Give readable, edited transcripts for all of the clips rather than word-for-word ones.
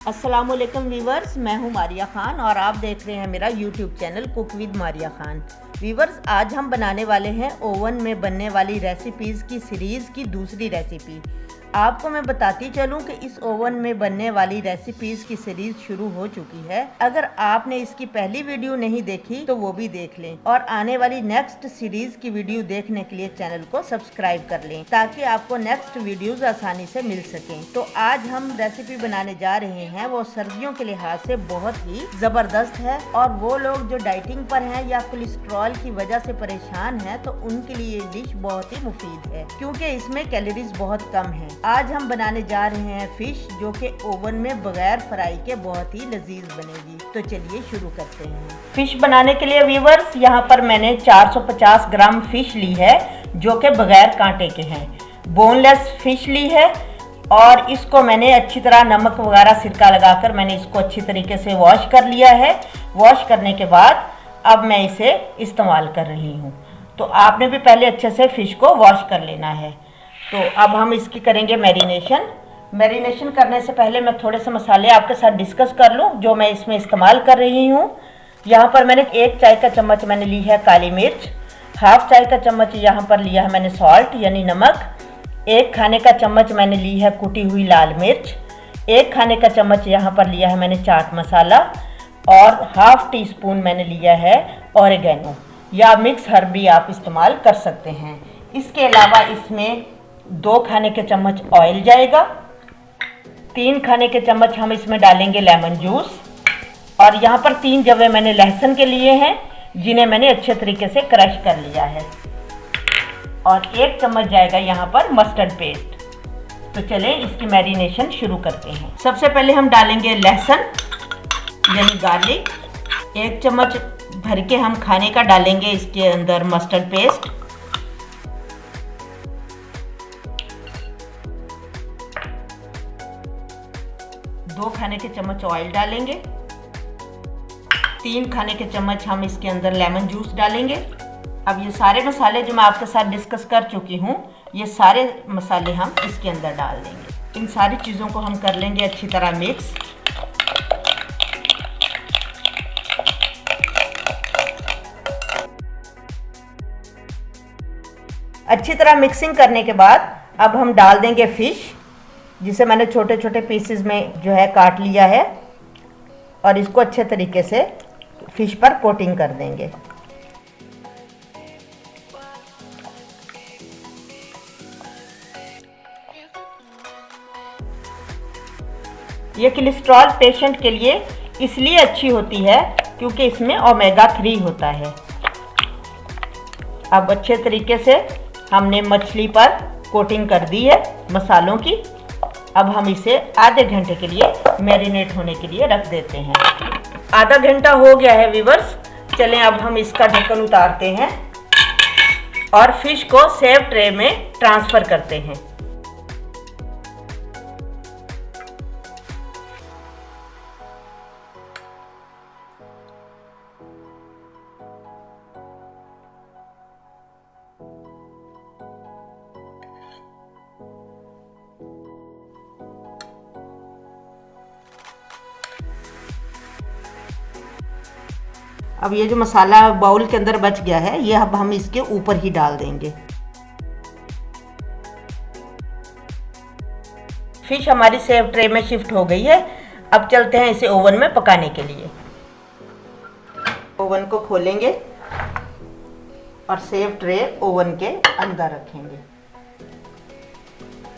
अस्सलामुअलैकुम वीवर्स, मैं हूं मारिया खान और आप देख रहे हैं मेरा YouTube channel cook with Maria Khan. Viewers, आज हम बनाने वाले हैं ओवन में बनने वाली रेसिपीज़ की सीरीज़ की दूसरी रेसिपी। आपको मैं बताती चलूं कि इस ओवन में बनने वाली रेसिपीज़ की सीरीज़ शुरू हो चुकी है। अगर आपने इसकी पहली वीडियो नहीं देखी तो वो भी देख लें और आने वाली नेक्स्ट सीरीज़ की वीडियो देखने के लिए चैनल को सब्सक्राइब कर लें ताकि आपको नेक्स्ट वीडियोज़ आसानी से मिल सकें। तो आज हम रेसिपी बनाने जा रहे हैं, वो सर्दियों के लिहाज से बहुत ही ज़बरदस्त है और वो लोग जो डाइटिंग पर हैं या कोलेस्ट्रॉल की वजह से परेशान हैं तो उनके लिए ये डिश बहुत ही मुफीद है क्योंकि इसमें कैलोरीज बहुत कम है। आज हम बनाने जा रहे हैं फिश, जो कि ओवन में बगैर फ्राई के बहुत ही लजीज बनेगी। तो चलिए शुरू करते हैं। फिश बनाने के लिए वीवर्स, यहाँ पर मैंने 450 ग्राम फिश ली है जो कि बगैर कांटे के हैं। बोनलेस फिश ली है और इसको मैंने अच्छी तरह नमक वगैरह सिरका लगाकर मैंने इसको अच्छी तरीके से वॉश कर लिया है। वॉश करने के बाद अब मैं इसे इस्तेमाल कर रही हूँ। तो आपने भी पहले अच्छे से फिश को वॉश कर लेना है। तो अब हम इसकी करेंगे मैरिनेशन करने से पहले मैं थोड़े से मसाले आपके साथ डिस्कस कर लूँ जो मैं इसमें इस्तेमाल कर रही हूँ। यहाँ पर मैंने 1 चाय का चम्मच मैंने ली है काली मिर्च, हाफ चाय का चम्मच यहाँ पर लिया है मैंने सॉल्ट यानी नमक, 1 खाने का चम्मच मैंने ली है कुटी हुई लाल मिर्च, 1 खाने का चम्मच यहाँ पर लिया है मैंने चाट मसाला और हाफ टी स्पून मैंने लिया है ऑरिगेनो या मिक्स हर्ब भी आप इस्तेमाल कर सकते हैं। इसके अलावा इसमें 2 खाने के चम्मच ऑयल जाएगा, 3 खाने के चम्मच हम इसमें डालेंगे लेमन जूस और यहाँ पर 3 जवे मैंने लहसुन के लिए हैं जिन्हें मैंने अच्छे तरीके से क्रश कर लिया है और 1 चम्मच जाएगा यहाँ पर मस्टर्ड पेस्ट। तो चलें इसकी मैरिनेशन शुरू करते हैं। सबसे पहले हम डालेंगे लहसुन यानी गार्लिक, 1 चम्मच भर के हम खाने का डालेंगे इसके अंदर मस्टर्ड पेस्ट, 2 खाने के चम्मच ऑयल डालेंगे, 3 खाने के चम्मच हम इसके अंदर लेमन जूस डालेंगे। अब ये सारे मसाले जो मैं आपके साथ डिस्कस कर चुकी हूँ, ये सारे मसाले हम इसके अंदर डाल देंगे। इन सारी चीज़ों को हम कर लेंगे अच्छी तरह मिक्स। अच्छी तरह मिक्सिंग करने के बाद अब हम डाल देंगे फिश जिसे मैंने छोटे छोटे पीसेस में जो है काट लिया है और इसको अच्छे तरीके से फिश पर कोटिंग कर देंगे। ये कोलेस्ट्रॉल पेशेंट के लिए इसलिए अच्छी होती है क्योंकि इसमें ओमेगा 3 होता है। अब अच्छे तरीके से हमने मछली पर कोटिंग कर दी है मसालों की। अब हम इसे आधे घंटे के लिए मैरिनेट होने के लिए रख देते हैं। आधा घंटा हो गया है वीवर्स, चलें अब हम इसका ढक्कन उतारते हैं और फिश को सेव ट्रे में ट्रांसफ़र करते हैं। अब ये जो मसाला बाउल के अंदर बच गया है ये अब हम इसके ऊपर ही डाल देंगे। फिश हमारी सेव ट्रे में शिफ्ट हो गई है। अब चलते हैं इसे ओवन में पकाने के लिए। ओवन को खोलेंगे और सेव ट्रे ओवन के अंदर रखेंगे,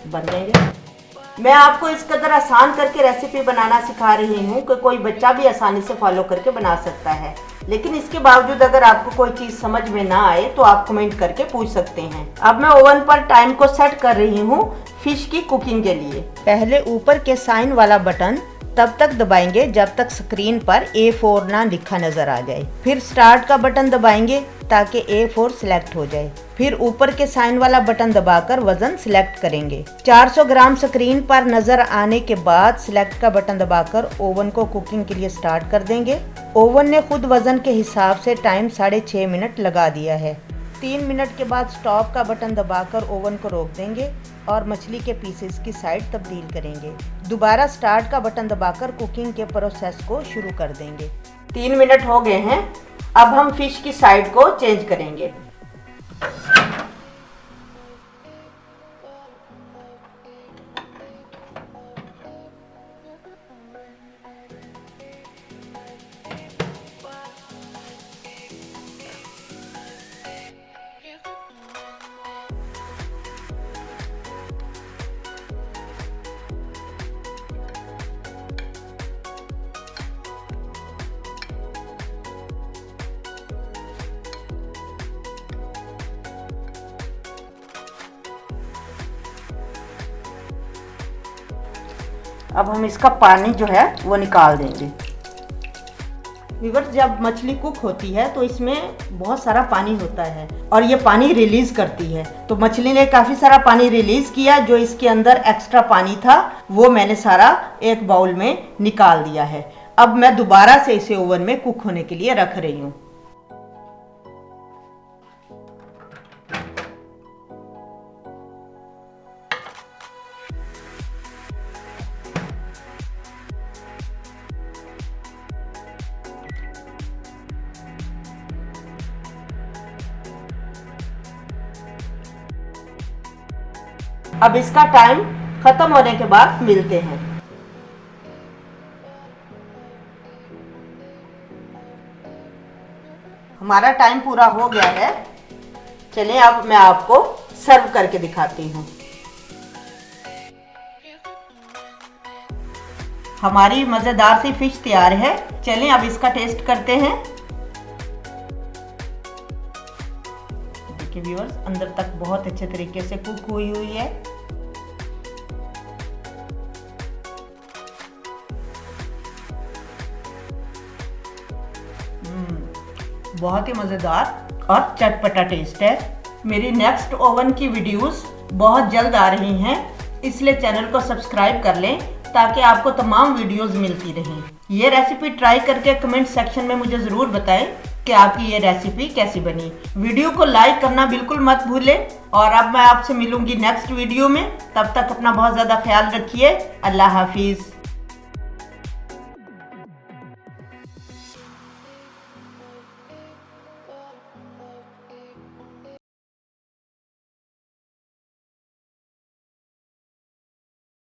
बंद देंगे। मैं आपको इस कदर आसान करके रेसिपी बनाना सिखा रही हूँ कि कोई बच्चा भी आसानी से फॉलो करके बना सकता है, लेकिन इसके बावजूद अगर आपको कोई चीज़ समझ में ना आए तो आप कमेंट करके पूछ सकते हैं। अब मैं ओवन पर टाइम को सेट कर रही हूँ फिश की कुकिंग के लिए। पहले ऊपर के साइन वाला बटन तब तक दबाएंगे जब तक स्क्रीन पर A4 ना लिखा नजर आ जाए। फिर स्टार्ट का बटन दबाएंगे ताकि A4 सिलेक्ट हो जाए। फिर ऊपर के साइन वाला बटन दबाकर वजन सिलेक्ट करेंगे। 400 ग्राम स्क्रीन पर नजर आने के बाद सिलेक्ट का बटन दबाकर ओवन को कुकिंग के लिए स्टार्ट कर देंगे। ओवन ने खुद वजन के हिसाब से टाइम 6.5 मिनट लगा दिया है। 3 मिनट के बाद स्टॉप का बटन दबाकर ओवन को रोक देंगे और मछली के पीसेस की साइड तब्दील करेंगे। दोबारा स्टार्ट का बटन दबाकर कुकिंग के प्रोसेस को शुरू कर देंगे। 3 मिनट हो गए हैं। अब हम फिश की साइड को चेंज करेंगे। अब हम इसका पानी जो है वो निकाल देंगे। व्यूअर्स, जब मछली कुक होती है तो इसमें बहुत सारा पानी होता है और ये पानी रिलीज करती है। तो मछली ने काफ़ी सारा पानी रिलीज किया। जो इसके अंदर एक्स्ट्रा पानी था वो मैंने सारा एक बाउल में निकाल दिया है। अब मैं दोबारा से इसे ओवन में कुक होने के लिए रख रही हूँ। अब इसका टाइम खत्म होने के बाद मिलते हैं। हमारा टाइम पूरा हो गया है। चलिए अब मैं आपको सर्व करके दिखाती हूँ। हमारी मज़ेदार सी फिश तैयार है। चलिए अब इसका टेस्ट करते हैं। देखिए व्यूअर्स, अंदर तक बहुत अच्छे तरीके से कुक हुई है। बहुत ही मज़ेदार और चटपटा टेस्ट है। मेरी नेक्स्ट ओवन की वीडियोस बहुत जल्द आ रही हैं, इसलिए चैनल को सब्सक्राइब कर लें ताकि आपको तमाम वीडियोस मिलती रहें। ये रेसिपी ट्राई करके कमेंट सेक्शन में मुझे ज़रूर बताएं कि आपकी ये रेसिपी कैसी बनी। वीडियो को लाइक करना बिल्कुल मत भूलें और अब मैं आपसे मिलूंगी नेक्स्ट वीडियो में। तब तक अपना बहुत ज़्यादा ख्याल रखिए। अल्लाह हाफिज़।